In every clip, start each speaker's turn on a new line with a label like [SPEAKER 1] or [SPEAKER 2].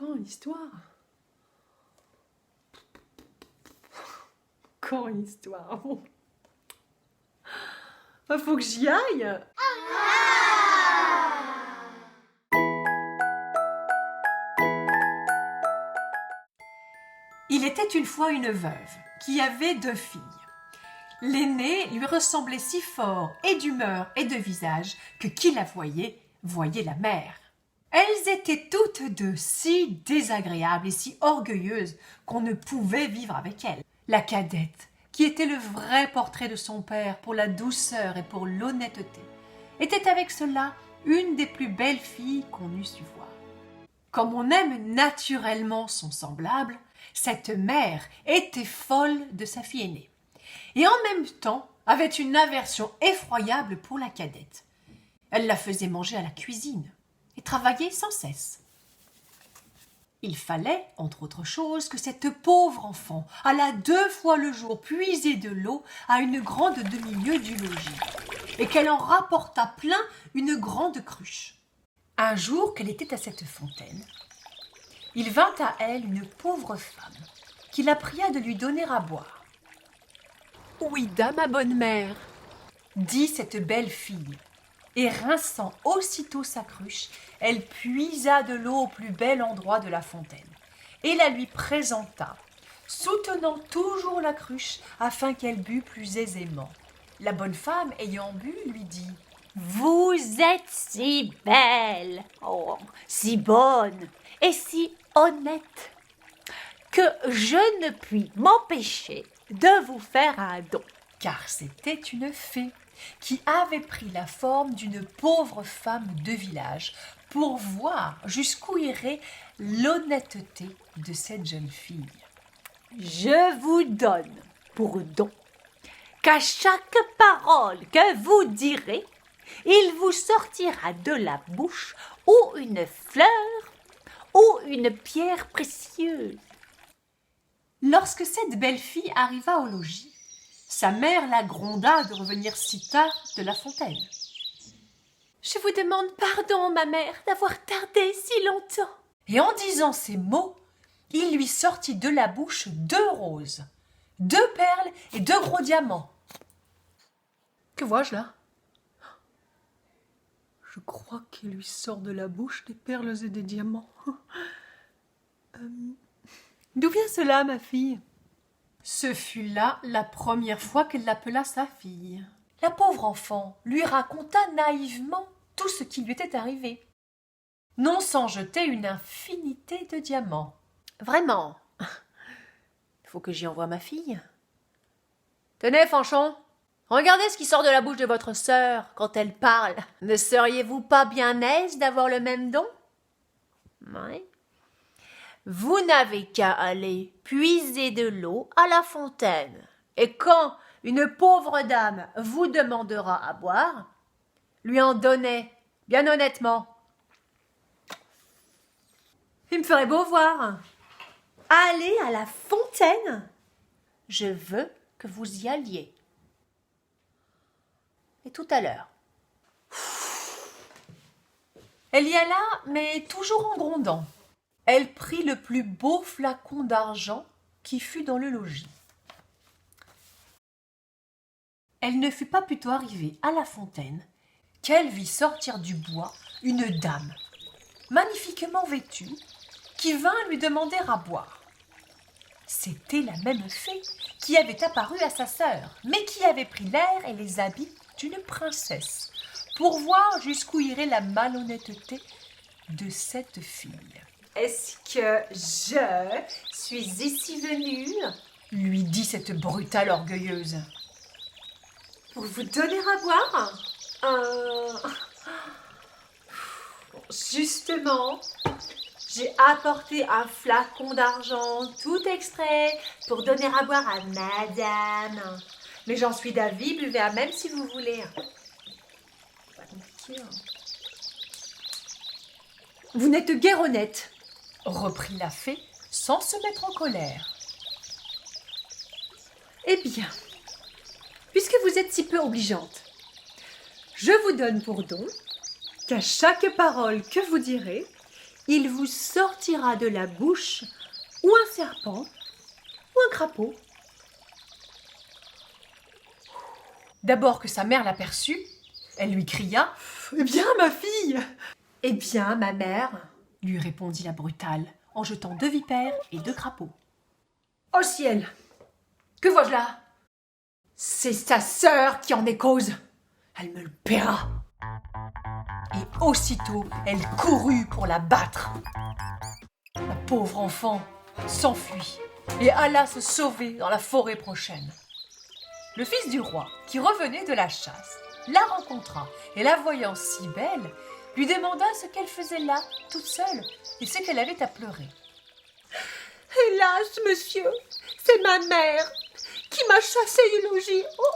[SPEAKER 1] Quand histoire? Quand histoire? Bon. Faut que j'y aille. Il était une fois une veuve qui avait 2 filles. L'aînée lui ressemblait si fort et d'humeur et de visage que qui la voyait, voyait la mère. Elles étaient toutes 2 si désagréables et si orgueilleuses qu'on ne pouvait vivre avec elles. La cadette, qui était le vrai portrait de son père pour la douceur et pour l'honnêteté, était avec cela une des plus belles filles qu'on eût su voir. Comme on aime naturellement son semblable, cette mère était folle de sa fille aînée, et en même temps avait une aversion effroyable pour la cadette. Elle la faisait manger à la cuisine et travailler sans cesse. Il fallait, entre autres choses, que cette pauvre enfant allât 2 fois le jour puiser de l'eau à une grande demi-lieue du logis, et qu'elle en rapportât plein une grande cruche. Un jour qu'elle était à cette fontaine, il vint à elle une pauvre femme, qui la pria de lui donner à boire. « Oui, da, ma bonne mère, » dit cette belle fille, et rinçant aussitôt sa cruche, elle puisa de l'eau au plus bel endroit de la fontaine, et la lui présenta, soutenant toujours la cruche afin qu'elle bût plus aisément. La bonne femme, ayant bu, lui dit «
[SPEAKER 2] Vous êtes si belle, oh, si bonne et si honnête, que je ne puis m'empêcher de vous faire un don. »
[SPEAKER 1] Car c'était une fée qui avait pris la forme d'une pauvre femme de village pour voir jusqu'où irait l'honnêteté de cette jeune fille.
[SPEAKER 2] Je vous donne pour don qu'à chaque parole que vous direz, il vous sortira de la bouche ou une fleur ou une pierre précieuse.
[SPEAKER 1] Lorsque cette belle fille arriva au logis, sa mère la gronda de revenir si tard de la fontaine.
[SPEAKER 2] « Je vous demande pardon, ma mère, d'avoir tardé si longtemps. »
[SPEAKER 1] Et en disant ces mots, il lui sortit de la bouche 2 roses, 2 perles et 2 gros diamants. Que vois-je là? Je crois qu'il lui sort de la bouche des perles et des diamants. D'où vient cela, ma fille? Ce fut là la première fois qu'elle l'appela sa fille. La pauvre enfant lui raconta naïvement tout ce qui lui était arrivé, non sans jeter une infinité de diamants.
[SPEAKER 2] Vraiment, il faut que j'y envoie ma fille. Tenez, Fanchon, regardez ce qui sort de la bouche de votre sœur quand elle parle. Ne seriez-vous pas bien aise d'avoir le même don? Oui. Vous n'avez qu'à aller puiser de l'eau à la fontaine. Et quand une pauvre dame vous demandera à boire, lui en donnez, bien honnêtement.
[SPEAKER 1] Il me ferait beau voir.
[SPEAKER 2] Allez à la fontaine. Je veux que vous y alliez. Et tout à l'heure.
[SPEAKER 1] Elle y alla, mais toujours en grondant. Elle prit le plus beau flacon d'argent qui fut dans le logis. Elle ne fut pas plutôt arrivée à la fontaine qu'elle vit sortir du bois une dame, magnifiquement vêtue, qui vint lui demander à boire. C'était la même fée qui avait apparu à sa sœur, mais qui avait pris l'air et les habits d'une princesse, pour voir jusqu'où irait la malhonnêteté de cette fille. « Est-ce que je suis ici venue ?» lui dit cette brutale orgueilleuse. « Pour vous donner à boire ? Justement, j'ai apporté un flacon d'argent tout exprès pour donner à boire à madame. Mais j'en suis d'avis, buvez à même si vous voulez. » Pas compliqué, hein. « Vous n'êtes guère honnête, » reprit la fée sans se mettre en colère. « Eh bien, puisque vous êtes si peu obligeante, je vous donne pour don qu'à chaque parole que vous direz,
[SPEAKER 2] il vous sortira de la bouche ou un serpent ou un crapaud.
[SPEAKER 1] D'abord que sa mère l'aperçut, elle lui cria « Eh bien, ma fille !»«
[SPEAKER 2] Eh bien, ma mère !»
[SPEAKER 1] lui répondit la brutale en jetant 2 vipères et 2 crapauds.
[SPEAKER 2] « Au ciel !
[SPEAKER 1] Que vois-je là ? C'est sa sœur qui en est cause. Elle me le paiera. » Et aussitôt, elle courut pour la battre. La pauvre enfant s'enfuit et alla se sauver dans la forêt prochaine. Le fils du roi, qui revenait de la chasse, la rencontra et la voyant si belle, lui demanda ce qu'elle faisait là, toute seule, et ce qu'elle avait à pleurer.
[SPEAKER 2] « Hélas, monsieur, c'est ma mère qui m'a chassée du logis. Oh !»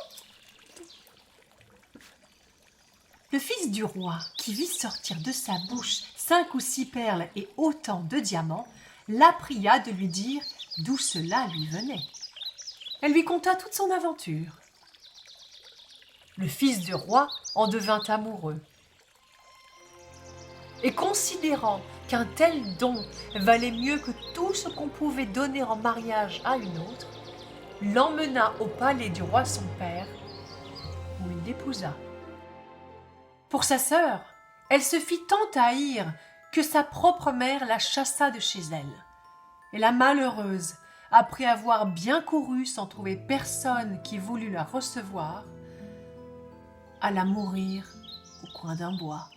[SPEAKER 1] Le fils du roi, qui vit sortir de sa bouche 5 ou 6 perles et autant de diamants, la pria de lui dire d'où cela lui venait. Elle lui conta toute son aventure. Le fils du roi en devint amoureux. Et considérant qu'un tel don valait mieux que tout ce qu'on pouvait donner en mariage à une autre, l'emmena au palais du roi son père, où il l'épousa. Pour sa sœur, elle se fit tant haïr que sa propre mère la chassa de chez elle. Et la malheureuse, après avoir bien couru sans trouver personne qui voulût la recevoir, alla mourir au coin d'un bois.